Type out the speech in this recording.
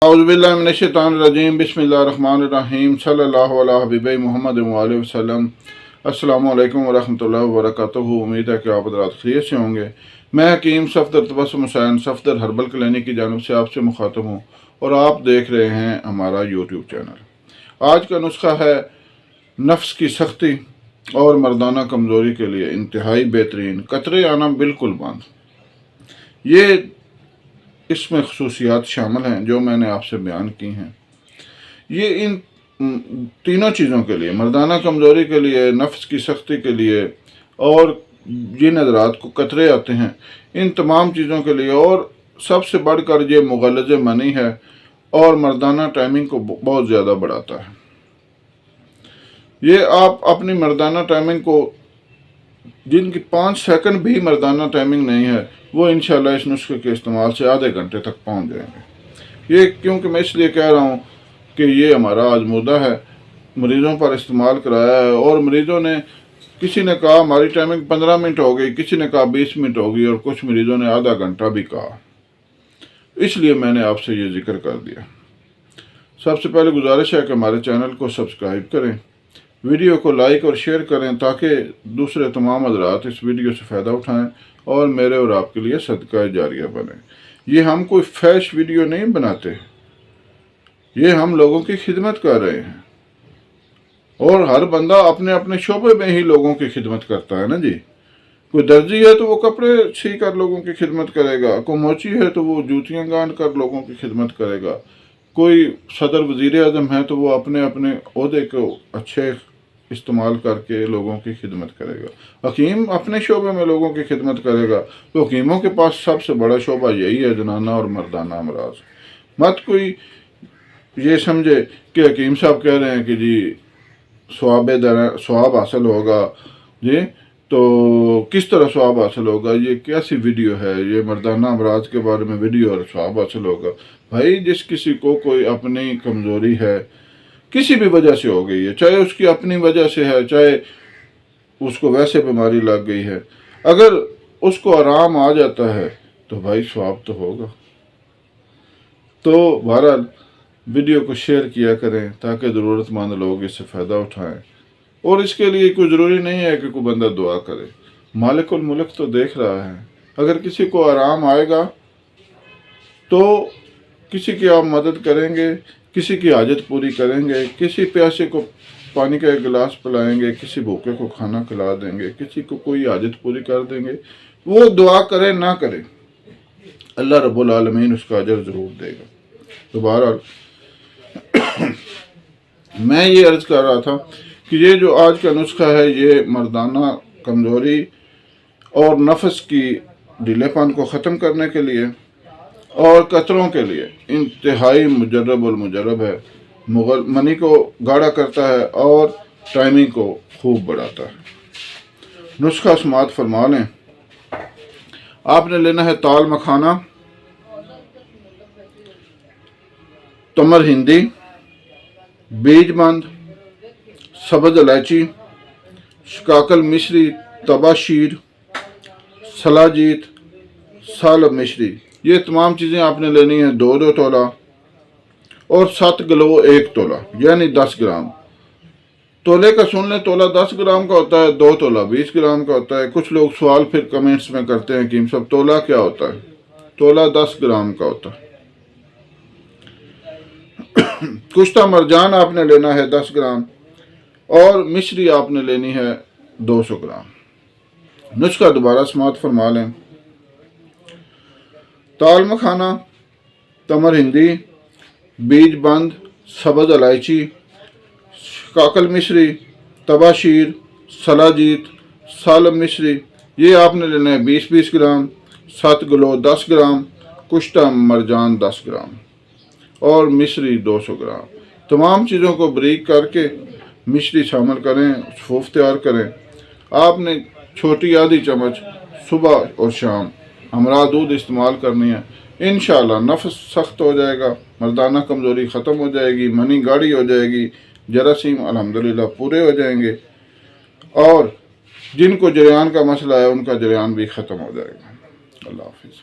اعوذ باللہ من الشیطان الرجیم بسم اللہ الرحمن الرحیم صلی اللہ علیہ حبیب محمد وآلہ وسلم۔ السلام علیکم ورحمۃ اللہ وبرکاتہ۔ امید ہے کہ آپ حضرات خیریت سے ہوں گے۔ میں حکیم صفدر تبسم حسین صفدر ہربل کلینک کی جانب سے آپ سے مخاطب ہوں اور آپ دیکھ رہے ہیں ہمارا یوٹیوب چینل۔ آج کا نسخہ ہے نفس کی سختی اور مردانہ کمزوری کے لیے انتہائی بہترین، قطرے آنا بالکل بند۔ یہ اس میں خصوصیات شامل ہیں جو میں نے آپ سے بیان کی ہیں۔ یہ ان تینوں چیزوں کے لیے، مردانہ کمزوری کے لیے، نفس کی سختی کے لیے اور جن حضرات کو قطرے آتے ہیں، ان تمام چیزوں کے لیے، اور سب سے بڑھ کر یہ مغلظ منی ہے اور مردانہ ٹائمنگ کو بہت زیادہ بڑھاتا ہے۔ یہ آپ اپنی مردانہ ٹائمنگ کو، جن کی 5 سیکنڈ بھی مردانہ ٹائمنگ نہیں ہے، وہ انشاءاللہ اس نسخے کے استعمال سے آدھے گھنٹے تک پہنچ جائیں گے۔ یہ کیونکہ میں اس لیے کہہ رہا ہوں کہ یہ ہمارا آزمودہ ہے، مریضوں پر استعمال کرایا ہے، اور مریضوں نے، کسی نے کہا ہماری ٹائمنگ 15 منٹ ہو گئی، کسی نے کہا 20 منٹ ہو گئی، اور کچھ مریضوں نے آدھا گھنٹہ بھی کہا۔ اس لیے میں نے آپ سے یہ ذکر کر دیا۔ سب سے پہلے گزارش ہے کہ ہمارے چینل کو سبسکرائب کریں، ویڈیو کو لائک اور شیئر کریں تاکہ دوسرے تمام حضرات اس ویڈیو سے فائدہ اٹھائیں اور میرے اور آپ کے لیے صدقہ جاریہ بنے۔ یہ ہم کوئی فیش ویڈیو نہیں بناتے، یہ ہم لوگوں کی خدمت کر رہے ہیں، اور ہر بندہ اپنے اپنے شعبے میں ہی لوگوں کی خدمت کرتا ہے نا جی۔ کوئی درزی ہے تو وہ کپڑے سی کر لوگوں کی خدمت کرے گا، کوئی موچی ہے تو وہ جوتیاں گانٹ کر لوگوں کی خدمت کرے گا، کوئی صدر وزیر اعظم ہے تو وہ اپنے اپنے عہدے کو اچھے استعمال کر کے لوگوں کی خدمت کرے گا۔ حکیم اپنے شعبے میں لوگوں کی خدمت کرے گا، تو حکیموں کے پاس سب سے بڑا شعبہ یہی ہے، زنانہ اور مردانہ امراض۔ مت کوئی یہ سمجھے کہ حکیم صاحب کہہ رہے ہیں کہ جی ثواب حاصل ہوگا، جی تو کس طرح ثواب حاصل ہوگا، یہ کیسی ویڈیو ہے، یہ مردانہ امراض کے بارے میں ویڈیو اور ثواب حاصل ہوگا۔ بھائی جس کسی کو کوئی اپنی کمزوری ہے، کسی بھی وجہ سے ہو گئی ہے، چاہے اس کی اپنی وجہ سے ہے، چاہے اس کو ویسے بیماری لگ گئی ہے، اگر اس کو آرام آ جاتا ہے تو بھائی ثواب تو ہوگا۔ تو بہرحال ویڈیو کو شیئر کیا کریں تاکہ ضرورت مند لوگ اس سے فائدہ اٹھائیں، اور اس کے لیے کوئی ضروری نہیں ہے کہ کوئی بندہ دعا کرے، مالک الملک تو دیکھ رہا ہے۔ اگر کسی کو آرام آئے گا تو کسی کی آپ مدد کریں گے، کسی کی حاجت پوری کریں گے، کسی پیاسے کو پانی کا ایک گلاس پلائیں گے، کسی بھوکے کو کھانا کھلا دیں گے، کسی کو کوئی حاجت پوری کر دیں گے۔ وہ دعا کرے نہ کرے، اللہ رب العالمین اس کا اجر ضرور دے گا۔ تو بہرحال میں یہ عرض کر رہا تھا کہ یہ جو آج کا نسخہ ہے، یہ مردانہ کمزوری اور نفس کی ڈھیلے پن کو ختم کرنے کے لیے اور قطروں کے لیے انتہائی مجرب المجرب ہے۔ منی کو گاڑھا کرتا ہے اور ٹائمنگ کو خوب بڑھاتا ہے۔ نسخہ سماعت فرما لیں۔ آپ نے لینا ہے تال مکھانہ، تمر ہندی، بیج بند، سبز الائچی، شکاکل مشری، تبا شیر، سلاجیت، سالب مشری۔ یہ تمام چیزیں آپ نے لینی ہیں 2 تولہ اور 7 کلو 1 تولہ، یعنی 10 گرام۔ تولے کا سن لیں، تولہ 10 گرام کا ہوتا ہے، 2 تولہ 20 گرام کا ہوتا ہے۔ کچھ لوگ سوال پھر کمنٹس میں کرتے ہیں کہ سب تولہ کیا ہوتا ہے؟ تولہ 10 گرام کا ہوتا ہے۔ کشتہ مرجان آپ نے لینا ہے 10 گرام، اور مشری آپ نے لینی ہے 200 گرام۔ نسخہ دوبارہ سماعت فرما لیں۔ تال مکھانہ، تمر ہندی، بیج بند، سبز الائچی، شکاکل مشری، تبا شیر، سلاجیت، سالب مشری، یہ آپ نے لینا ہے 20 گرام، 7 کلو 10 گرام، کشتہ مرجان 10 گرام اور مشری 200 گرام۔ تمام چیزوں کو بریک کر کے مشری شامل کریں، صفوف تیار کریں۔ آپ نے چھوٹی آدھی چمچ صبح اور شام ہمراہ دودھ استعمال کرنی ہے۔ انشاءاللہ نفس سخت ہو جائے گا، مردانہ کمزوری ختم ہو جائے گی، منی گاڑھی ہو جائے گی، جراثیم الحمدللہ پورے ہو جائیں گے، اور جن کو جریان کا مسئلہ ہے ان کا جریان بھی ختم ہو جائے گا۔ اللہ حافظ۔